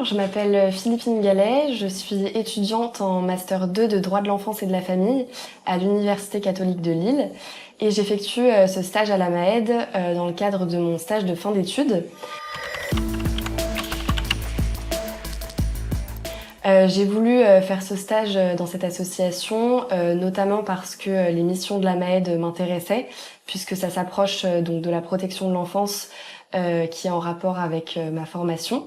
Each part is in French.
je m'appelle Philippine Gallet, je suis étudiante en Master 2 de droit de l'enfance et de la famille à l'Université catholique de Lille et j'effectue ce stage à la MAED dans le cadre de mon stage de fin d'études. J'ai voulu faire ce stage dans cette association, notamment parce que les missions de la MAED m'intéressaient, puisque ça s'approche donc de la protection de l'enfance qui est en rapport avec ma formation.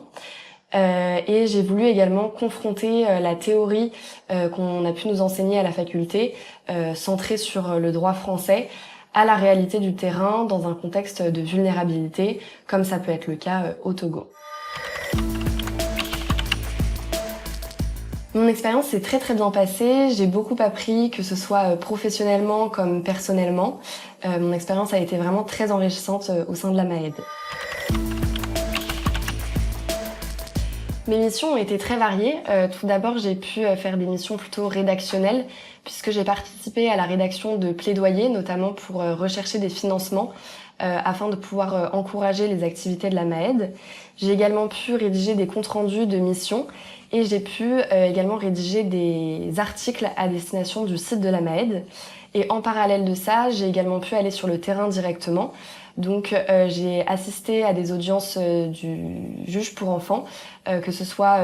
Et j'ai voulu également confronter la théorie qu'on a pu nous enseigner à la faculté, centrée sur le droit français, à la réalité du terrain dans un contexte de vulnérabilité, comme ça peut être le cas au Togo. Mon expérience s'est très bien passée, j'ai beaucoup appris, que ce soit professionnellement comme personnellement. Mon expérience a été vraiment très enrichissante au sein de la MAED. Mes missions ont été très variées. Tout d'abord, j'ai pu faire des missions plutôt rédactionnelles, puisque j'ai participé à la rédaction de plaidoyers, notamment pour rechercher des financements, afin de pouvoir encourager les activités de la MAED. J'ai également pu rédiger des comptes rendus de missions et j'ai pu également rédiger des articles à destination du site de la MAED. Et en parallèle de ça, j'ai également pu aller sur le terrain directement. Donc j'ai assisté à des audiences du juge pour enfants, que ce soit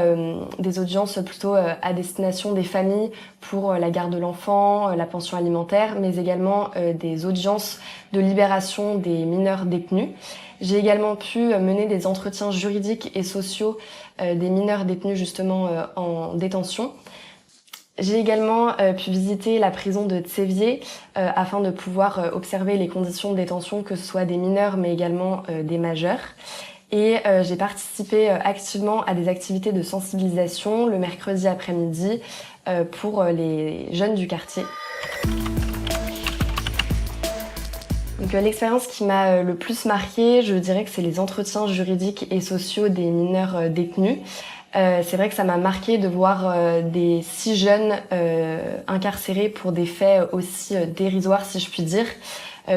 des audiences plutôt à destination des familles pour la garde de l'enfant, la pension alimentaire, mais également des audiences de libération des mineurs détenus. J'ai également pu mener des entretiens juridiques et sociaux des mineurs détenus justement en détention. J'ai également pu visiter la prison de Tsévié afin de pouvoir observer les conditions de détention, que ce soit des mineurs mais également des majeurs. Et j'ai participé activement à des activités de sensibilisation le mercredi après-midi pour les jeunes du quartier. Donc l'expérience qui m'a le plus marquée, je dirais que c'est les entretiens juridiques et sociaux des mineurs détenus. C'est vrai que ça m'a marqué de voir des si jeunes incarcérés pour des faits aussi dérisoires, si je puis dire,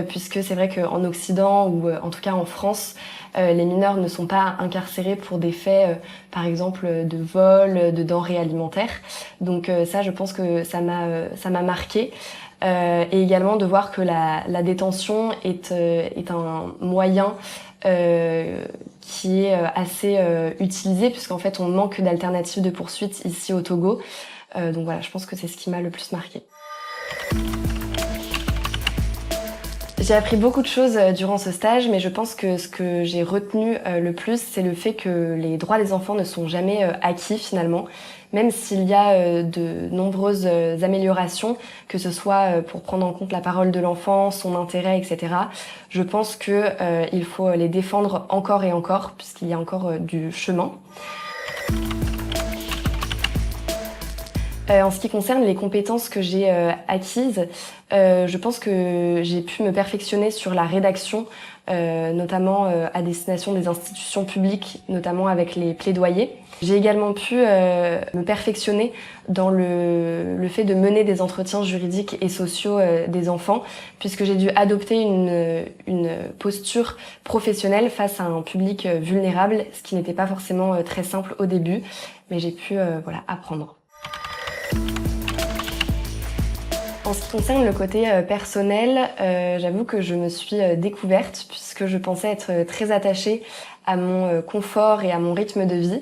puisque c'est vrai qu'en Occident ou en tout cas en France, les mineurs ne sont pas incarcérés pour des faits, par exemple, de vol, de denrées alimentaires. Donc ça, je pense que ça m'a marqué. Et également de voir que la détention est un moyen qui est assez utilisé, puisqu'en fait on manque d'alternatives de poursuite ici au Togo. Donc voilà, je pense que c'est ce qui m'a le plus marqué. J'ai appris beaucoup de choses durant ce stage, mais je pense que ce que j'ai retenu le plus, c'est le fait que les droits des enfants ne sont jamais acquis finalement, même s'il y a de nombreuses améliorations, que ce soit pour prendre en compte la parole de l'enfant, son intérêt, etc. Je pense que il faut les défendre encore et encore, puisqu'il y a encore du chemin. En ce qui concerne les compétences que j'ai acquises, je pense que j'ai pu me perfectionner sur la rédaction, notamment à destination des institutions publiques, notamment avec les plaidoyers. J'ai également pu me perfectionner dans le fait de mener des entretiens juridiques et sociaux des enfants, puisque j'ai dû adopter une posture professionnelle face à un public vulnérable, ce qui n'était pas forcément très simple au début, mais j'ai pu voilà, apprendre. En ce qui concerne le côté personnel, j'avoue que je me suis découverte puisque je pensais être très attachée à mon confort et à mon rythme de vie.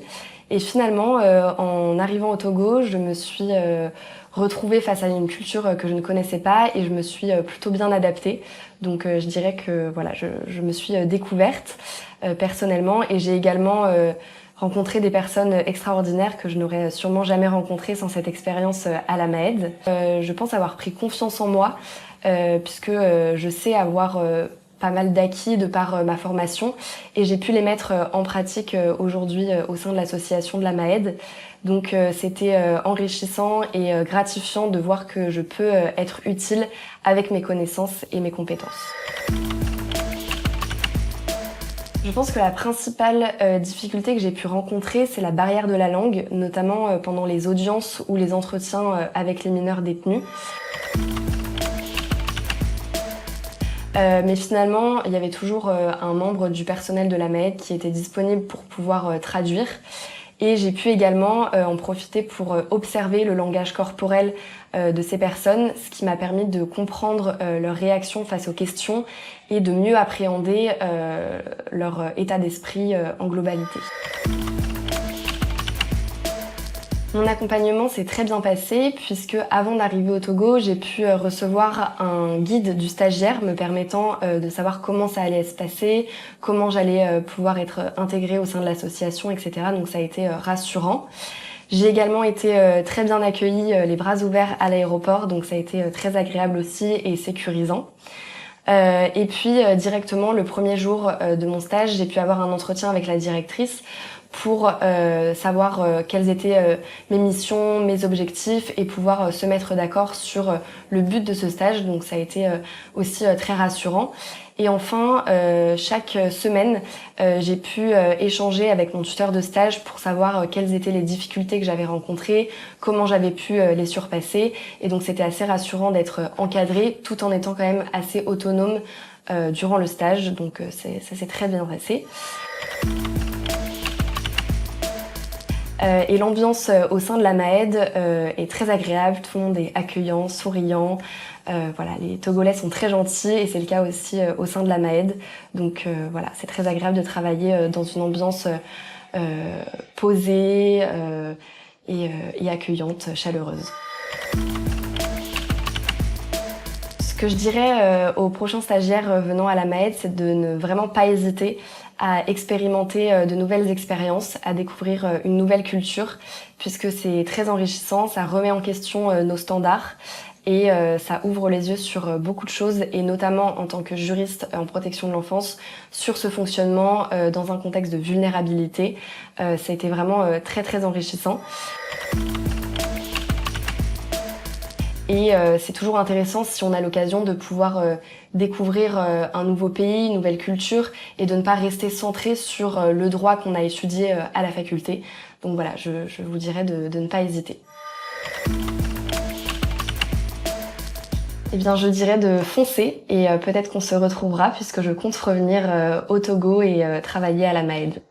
Et finalement, en arrivant au Togo, je me suis retrouvée face à une culture que je ne connaissais pas et je me suis plutôt bien adaptée. Donc je dirais que voilà, je me suis découverte personnellement et j'ai également rencontrer des personnes extraordinaires que je n'aurais sûrement jamais rencontrées sans cette expérience à la MAED. Je pense avoir pris confiance en moi puisque je sais avoir pas mal d'acquis de par ma formation et j'ai pu les mettre en pratique aujourd'hui au sein de l'association de la MAED. Donc c'était enrichissant et gratifiant de voir que je peux être utile avec mes connaissances et mes compétences. Je pense que la principale difficulté que j'ai pu rencontrer, c'est la barrière de la langue, notamment pendant les audiences ou les entretiens avec les mineurs détenus. Mais finalement, il y avait toujours un membre du personnel de la MAED qui était disponible pour pouvoir traduire. Et j'ai pu également en profiter pour observer le langage corporel de ces personnes, ce qui m'a permis de comprendre leurs réactions face aux questions et de mieux appréhender leur état d'esprit en globalité. Mon accompagnement s'est très bien passé puisque avant d'arriver au Togo, j'ai pu recevoir un guide du stagiaire me permettant de savoir comment ça allait se passer, comment j'allais pouvoir être intégrée au sein de l'association, etc. Donc ça a été rassurant. J'ai également été très bien accueillie, les bras ouverts à l'aéroport, donc ça a été très agréable aussi et sécurisant. Et puis directement le premier jour de mon stage, j'ai pu avoir un entretien avec la directrice pour savoir quelles étaient mes missions, mes objectifs et pouvoir se mettre d'accord sur le but de ce stage. Donc ça a été aussi très rassurant. Et enfin, chaque semaine, j'ai pu échanger avec mon tuteur de stage pour savoir quelles étaient les difficultés que j'avais rencontrées, comment j'avais pu les surpasser. Et donc c'était assez rassurant d'être encadrée tout en étant quand même assez autonome durant le stage. Donc ça s'est très bien passé. Et l'ambiance au sein de la Maed est très agréable, tout le monde est accueillant, souriant. Voilà, les Togolais sont très gentils et c'est le cas aussi au sein de la Maed. Donc voilà, c'est très agréable de travailler dans une ambiance posée et accueillante, chaleureuse. Ce que je dirais aux prochains stagiaires venant à la Maed, c'est de ne vraiment pas hésiter à expérimenter de nouvelles expériences, à découvrir une nouvelle culture, puisque c'est très enrichissant, ça remet en question nos standards et ça ouvre les yeux sur beaucoup de choses, et notamment en tant que juriste en protection de l'enfance, sur ce fonctionnement dans un contexte de vulnérabilité. Ça a été vraiment très très enrichissant. Et c'est toujours intéressant si on a l'occasion de pouvoir découvrir un nouveau pays, une nouvelle culture, et de ne pas rester centré sur le droit qu'on a étudié à la faculté. Donc voilà, je vous dirais de ne pas hésiter. Eh bien, je dirais de foncer, et peut-être qu'on se retrouvera puisque je compte revenir au Togo et travailler à la Maed.